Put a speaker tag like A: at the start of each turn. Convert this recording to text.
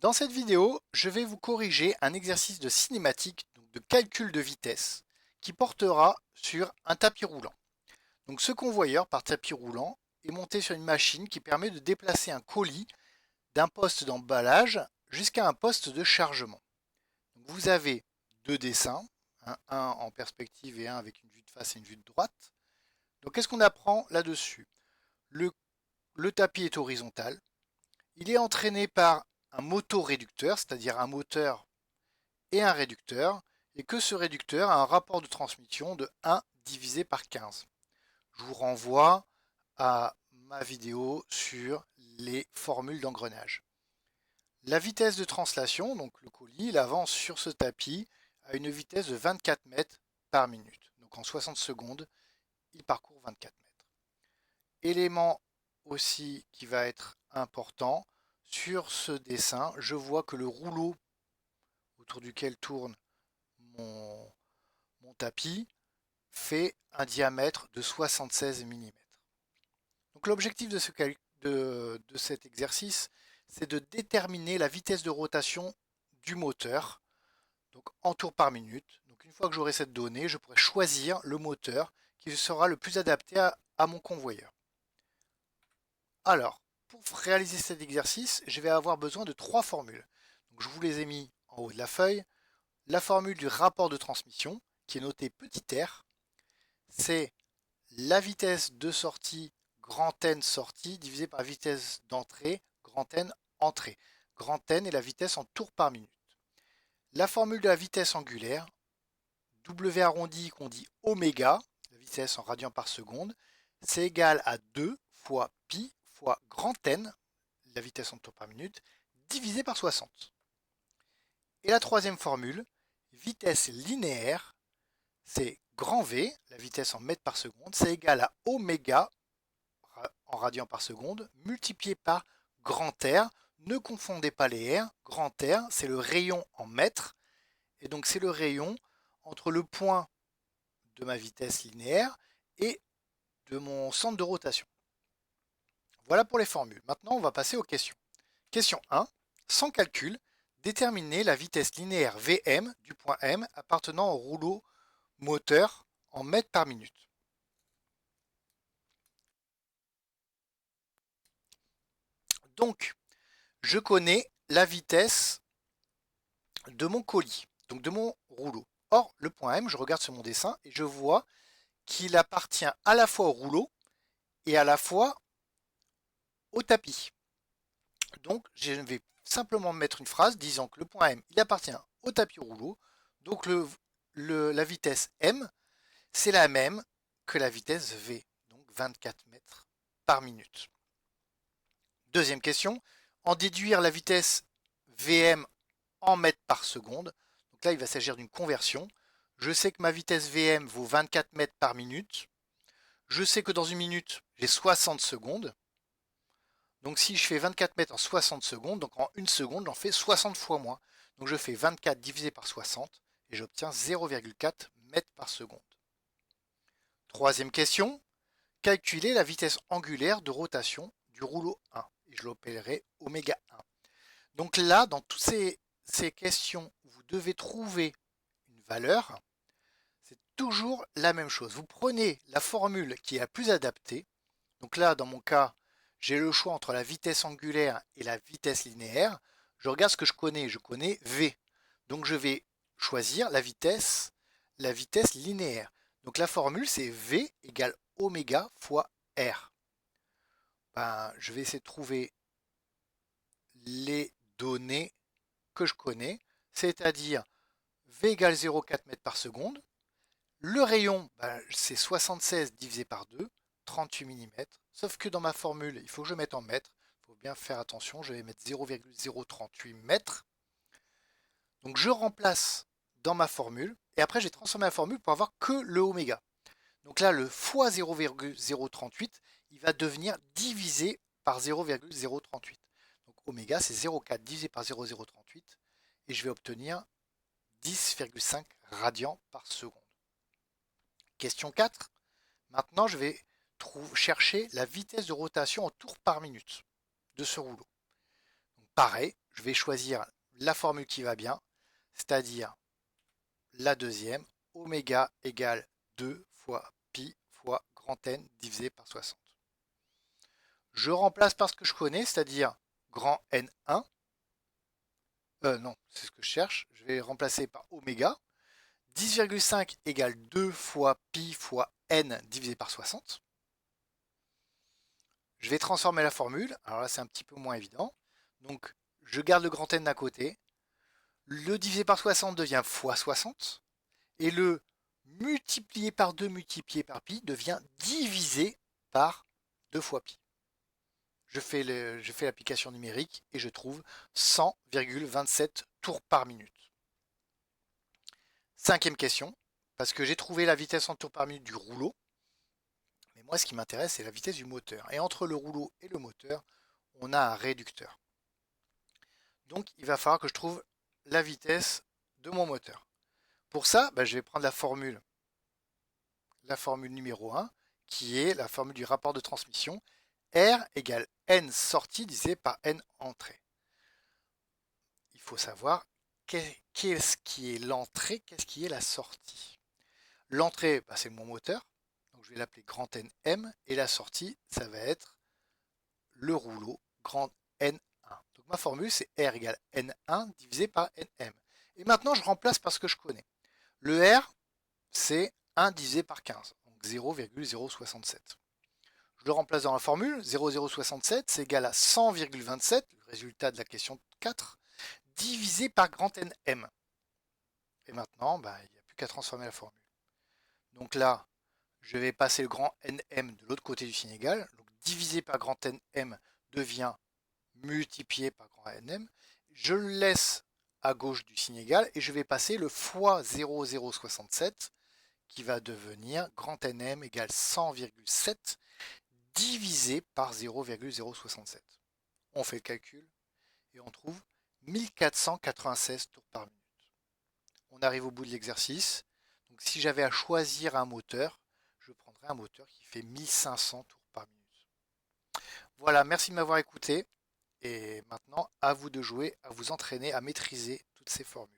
A: Dans cette vidéo, je vais vous corriger un exercice de cinématique, donc de calcul de vitesse, qui portera sur un tapis roulant. Donc ce convoyeur par tapis roulant est monté sur une machine qui permet de déplacer un colis d'un poste d'emballage jusqu'à un poste de chargement. Donc vous avez deux dessins, un en perspective et un avec une vue de face et une vue de droite. Donc qu'est-ce qu'on apprend là-dessus? le, le tapis est horizontal, il est entraîné par un motoréducteur, c'est-à-dire un moteur et un réducteur, et que ce réducteur a un rapport de transmission de 1 divisé par 15. Je vous renvoie à ma vidéo sur les formules d'engrenage. La vitesse de translation, donc le colis, il avance sur ce tapis à une vitesse de 24 mètres par minute. Donc en 60 secondes, il parcourt 24 mètres. Élément aussi qui va être important, sur ce dessin, je vois que le rouleau autour duquel tourne mon, mon tapis fait un diamètre de 76 mm. Donc l'objectif de cet exercice, c'est de déterminer la vitesse de rotation du moteur, donc en tours par minute. Donc une fois que j'aurai cette donnée, je pourrai choisir le moteur qui sera le plus adapté à mon convoyeur. Alors, pour réaliser cet exercice, je vais avoir besoin de trois formules. Donc, je vous les ai mis en haut de la feuille. La formule du rapport de transmission, qui est notée petit r, c'est la vitesse de sortie grand N sortie divisé par la vitesse d'entrée grand N entrée. Grand N est la vitesse en tours par minute. La formule de la vitesse angulaire, W arrondi qu'on dit oméga, la vitesse en radians par seconde, c'est égal à 2 fois pi fois grand N, la vitesse en tours par minute, divisé par 60. Et la troisième formule, vitesse linéaire, c'est grand V, la vitesse en mètres par seconde, c'est égal à oméga en radians par seconde, multiplié par grand R. Ne confondez pas les R. Grand R, c'est le rayon en mètres, et donc c'est le rayon entre le point de ma vitesse linéaire et de mon centre de rotation. Voilà pour les formules. Maintenant, on va passer aux questions. Question 1. Sans calcul, déterminer la vitesse linéaire Vm du point M appartenant au rouleau moteur en mètres par minute. Donc, je connais la vitesse de mon colis, donc de mon rouleau. Or, le point M, je regarde sur mon dessin et je vois qu'il appartient à la fois au rouleau et à la fois au tapis. Donc, je vais simplement mettre une phrase disant que le point M, il appartient au tapis rouleau. Donc, la vitesse M, c'est la même que la vitesse V, donc 24 mètres par minute. Deuxième question, en déduire la vitesse Vm en mètres par seconde. Donc là, il va s'agir d'une conversion. Je sais que ma vitesse Vm vaut 24 mètres par minute. Je sais que dans une minute, j'ai 60 secondes. Donc si je fais 24 mètres en 60 secondes, donc en une seconde, j'en fais 60 fois moins. Donc je fais 24 divisé par 60 et j'obtiens 0,4 mètres par seconde. Troisième question, calculer la vitesse angulaire de rotation du rouleau 1. Et je l'appellerai oméga 1. Donc là, dans toutes ces questions, vous devez trouver une valeur. C'est toujours la même chose. Vous prenez la formule qui est la plus adaptée. Donc là, dans mon cas, j'ai le choix entre la vitesse angulaire et la vitesse linéaire. Je regarde ce que je connais. Je connais V. Donc je vais choisir la vitesse linéaire. Donc la formule, c'est V égale oméga fois R. Ben, je vais essayer de trouver les données que je connais, c'est-à-dire V égale 0,4 mètres par seconde. Le rayon, ben, c'est 76 divisé par 2, 38 mm. Sauf que dans ma formule, il faut que je mette en mètres. Il faut bien faire attention, je vais mettre 0,038 mètres. Donc je remplace dans ma formule, et après j'ai transformé la formule pour avoir que le oméga. Donc là, le fois 0,038, il va devenir divisé par 0,038. Donc oméga, c'est 0,4 divisé par 0,038, et je vais obtenir 10,5 radians par seconde. Question 4. Maintenant, je vais chercher la vitesse de rotation en tours par minute de ce rouleau. Donc, pareil, je vais choisir la formule qui va bien, c'est-à-dire la deuxième, oméga égale 2 fois pi fois grand N divisé par 60. Je remplace par ce que je connais, c'est-à-dire grand N1. Non, c'est ce que je cherche. Je vais remplacer par oméga. 10,5 égale 2 fois pi fois n divisé par 60. Je vais transformer la formule. Alors là, c'est un petit peu moins évident. Donc, je garde le grand N à côté. Le divisé par 60 devient fois 60. Et le multiplié par 2 multiplié par pi devient divisé par 2 fois pi. Je fais l'application numérique et je trouve 100,27 tours par minute. Cinquième question, parce que j'ai trouvé la vitesse en tours par minute du rouleau. Mais moi, ce qui m'intéresse, c'est la vitesse du moteur. Et entre le rouleau et le moteur, on a un réducteur. Donc, il va falloir que je trouve la vitesse de mon moteur. Pour ça, je vais prendre la formule numéro 1, qui est la formule du rapport de transmission. R égale N sortie divisé par N entrée. Il faut savoir qu'est-ce qui est l'entrée, qu'est-ce qui est la sortie. L'entrée, c'est mon moteur. Donc, je vais l'appeler grand NM. Et la sortie, ça va être le rouleau grand N1. Donc ma formule, c'est R égale N1 divisé par Nm. Et maintenant, je remplace par ce que je connais. Le R, c'est 1 divisé par 15, donc 0,067. Je le remplace dans la formule, 0,067, c'est égal à 100,27, le résultat de la question 4, divisé par grand Nm. Et maintenant, il n'y a plus qu'à transformer la formule. Donc là, je vais passer le grand Nm de l'autre côté du signe égal. Donc divisé par grand Nm devient multiplié par grand Nm. Je le laisse à gauche du signe égal et je vais passer le fois 0,067 qui va devenir grand Nm égale 100,7 divisé par 0,067. On fait le calcul et on trouve 1496 tours par minute. On arrive au bout de l'exercice. Donc si j'avais à choisir un moteur, je prendrais un moteur qui fait 1500 tours par minute. Voilà, merci de m'avoir écouté. Et maintenant, à vous de jouer, à vous entraîner à maîtriser toutes ces formules.